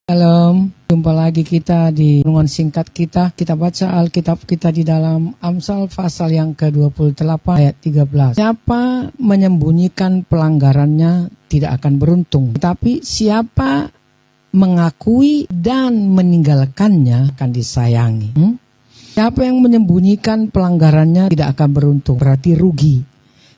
Shalom, jumpa lagi kita di renungan singkat kita. Kita baca Alkitab kita di dalam Amsal pasal yang ke-28 ayat 13. Siapa menyembunyikan pelanggarannya tidak akan beruntung, tetapi siapa mengakui dan meninggalkannya akan disayangi. Siapa yang menyembunyikan pelanggarannya tidak akan beruntung, berarti rugi.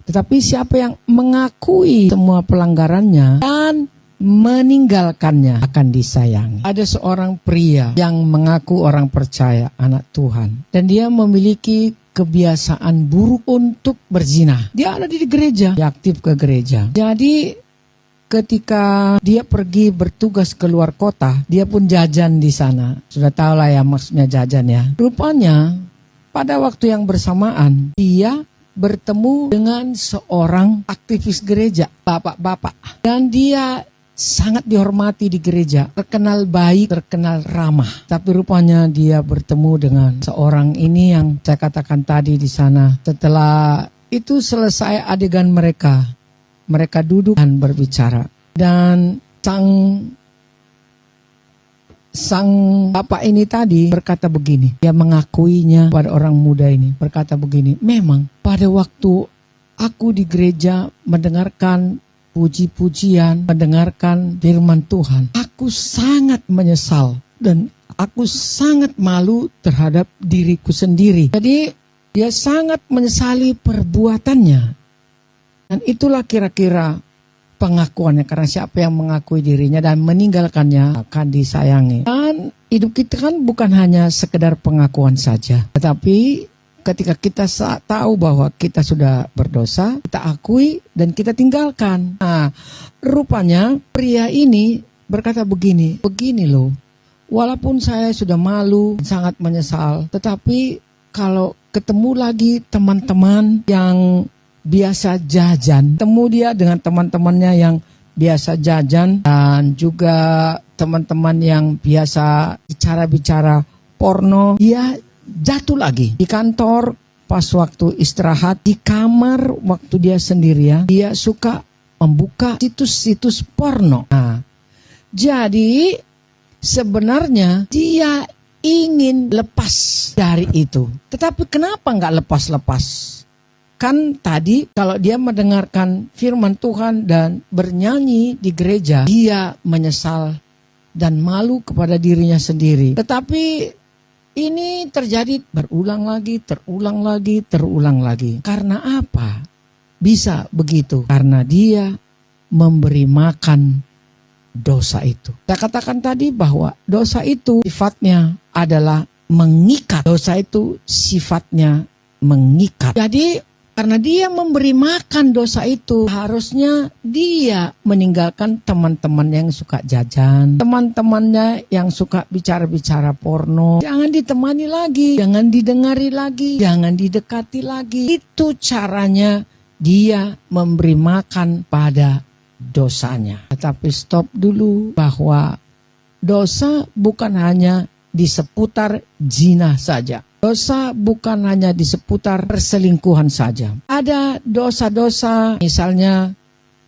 Tetapi siapa yang mengakui semua pelanggarannya dan meninggalkannya akan disayangi. Ada seorang pria yang mengaku orang percaya, anak Tuhan, dan dia memiliki kebiasaan buruk untuk berzina. Dia ada di gereja, dia aktif ke gereja. Jadi ketika dia pergi bertugas ke luar kota, dia pun jajan di sana. Sudah tahu lah ya maksudnya jajan ya. Rupanya pada waktu yang bersamaan dia bertemu dengan seorang aktivis gereja, bapak-bapak, dan dia sangat dihormati di gereja, terkenal baik, terkenal ramah. Tapi rupanya dia bertemu dengan seorang ini yang saya katakan tadi di sana. Setelah itu selesai adegan mereka duduk dan berbicara. Dan sang bapak ini tadi berkata begini, dia mengakuinya pada orang muda ini, berkata begini, memang pada waktu aku di gereja mendengarkan puji-pujian, mendengarkan firman Tuhan, aku sangat menyesal dan aku sangat malu terhadap diriku sendiri. Jadi dia sangat menyesali perbuatannya. Dan itulah kira-kira pengakuannya, karena siapa yang mengakui dirinya dan meninggalkannya akan disayangi. Dan hidup kita kan bukan hanya sekedar pengakuan saja, tetapi ketika kita tahu bahwa kita sudah berdosa, kita akui dan kita tinggalkan. Nah, rupanya pria ini berkata begini loh, walaupun saya sudah malu, sangat menyesal, tetapi kalau ketemu lagi teman-teman yang biasa jajan, temu dia dengan teman-temannya yang biasa jajan, dan juga teman-teman yang biasa bicara-bicara porno, dia jatuh lagi di kantor pas waktu istirahat, di kamar waktu dia sendirian, dia suka membuka situs-situs porno. Nah, jadi sebenarnya dia ingin lepas dari itu, tetapi kenapa nggak lepas-lepas? Kan tadi kalau dia mendengarkan firman Tuhan dan bernyanyi di gereja, dia menyesal dan malu kepada dirinya sendiri. Tetapi ini terjadi berulang lagi. Karena apa? Bisa begitu? Karena dia memberi makan dosa itu. Saya katakan tadi bahwa dosa itu sifatnya adalah mengikat. Dosa itu sifatnya mengikat. Jadi karena dia memberi makan dosa itu, harusnya dia meninggalkan teman-teman yang suka jajan, teman-temannya yang suka bicara-bicara porno. Jangan ditemani lagi, jangan didengari lagi, jangan didekati lagi. Itu caranya dia memberi makan pada dosanya. Tetapi stop dulu, bahwa dosa bukan hanya di seputar zina saja. Dosa bukan hanya di seputar perselingkuhan saja. Ada dosa-dosa, misalnya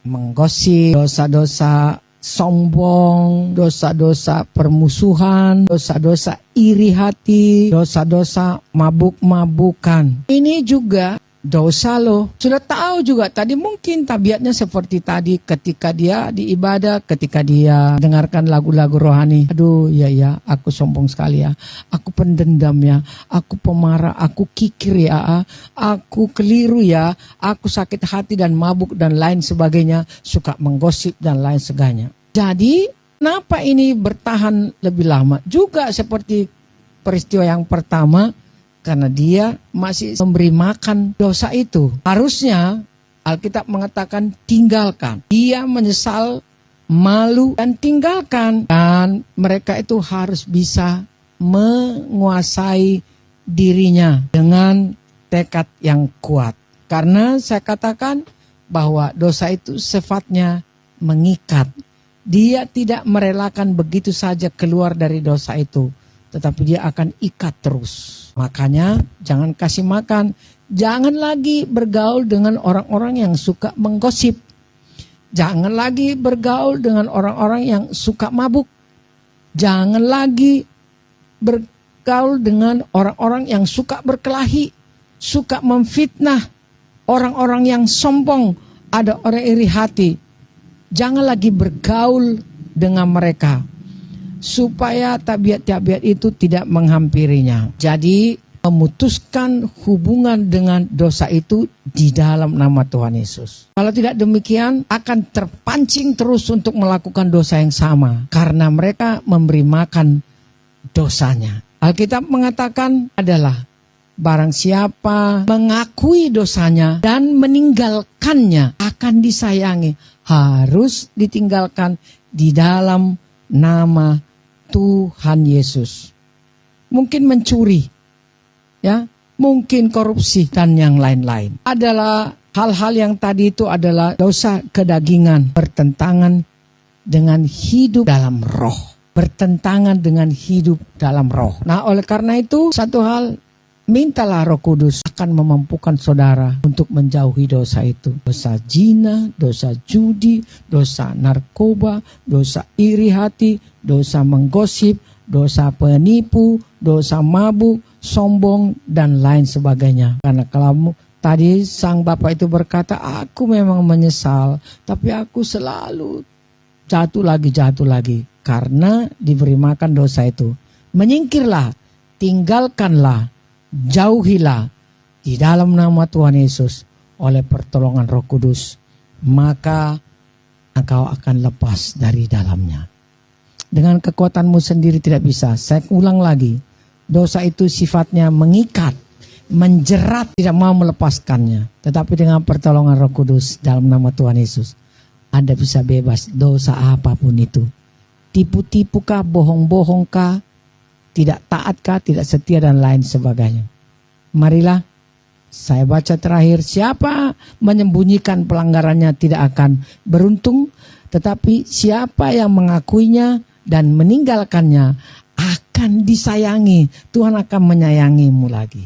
menggosip, dosa-dosa sombong, dosa-dosa permusuhan, dosa-dosa iri hati, dosa-dosa mabuk-mabukan. Ini juga dosa loh. Sudah tahu juga tadi, mungkin tabiatnya seperti tadi ketika dia di ibadah, ketika dia dengarkan lagu-lagu rohani. Aduh ya, aku sombong sekali ya, aku pendendam ya, aku pemarah, aku kikir ya, aku keliru ya, aku sakit hati dan mabuk dan lain sebagainya, suka menggosip dan lain sebagainya. Jadi kenapa ini bertahan lebih lama? Juga seperti peristiwa yang pertama, karena dia masih memberi makan dosa itu. Harusnya Alkitab mengatakan tinggalkan. Dia menyesal, malu, dan tinggalkan. Dan mereka itu harus bisa menguasai dirinya dengan tekad yang kuat. Karena saya katakan bahwa dosa itu sifatnya mengikat. Dia tidak merelakan begitu saja keluar dari dosa itu, tetapi dia akan ikat terus. Makanya jangan kasih makan. Jangan lagi bergaul dengan orang-orang yang suka menggosip. Jangan lagi bergaul dengan orang-orang yang suka mabuk. Jangan lagi bergaul dengan orang-orang yang suka berkelahi, suka memfitnah, orang-orang yang sombong, ada orang iri hati. Jangan lagi bergaul dengan mereka, supaya tabiat-tabiat itu tidak menghampirinya. Jadi memutuskan hubungan dengan dosa itu di dalam nama Tuhan Yesus. Kalau tidak demikian, akan terpancing terus untuk melakukan dosa yang sama, karena mereka memberi makan dosanya. Alkitab mengatakan adalah barang siapa mengakui dosanya dan meninggalkannya akan disayangi. Harus ditinggalkan di dalam nama Tuhan Yesus. Mungkin mencuri, ya, mungkin korupsi dan yang lain-lain. Adalah hal-hal yang tadi itu adalah dosa kedagingan, bertentangan dengan hidup dalam roh. Bertentangan dengan hidup dalam roh. Nah, oleh karena itu, satu hal, mintalah Roh Kudus akan memampukan saudara untuk menjauhi dosa itu. Dosa zina, dosa judi, dosa narkoba, dosa iri hati, dosa menggosip, dosa penipu, dosa mabuk, sombong, dan lain sebagainya. Karena kalau tadi sang bapak itu berkata, aku memang menyesal, tapi aku selalu jatuh lagi. Karena diberi makan dosa itu. Menyingkirlah, tinggalkanlah, jauhilah di dalam nama Tuhan Yesus oleh pertolongan Roh Kudus. Maka engkau akan lepas dari dalamnya. Dengan kekuatanmu sendiri tidak bisa. Saya ulang lagi. Dosa itu sifatnya mengikat, menjerat, tidak mau melepaskannya. Tetapi dengan pertolongan Roh Kudus dalam nama Tuhan Yesus, Anda bisa bebas dosa apapun itu. Tipu-tipukah, bohong-bohongkah, tidak taatkah, tidak setia, dan lain sebagainya. Marilah saya baca terakhir. Siapa menyembunyikan pelanggarannya tidak akan beruntung, tetapi siapa yang mengakuinya dan meninggalkannya akan disayangi. Tuhan akan menyayangimu lagi.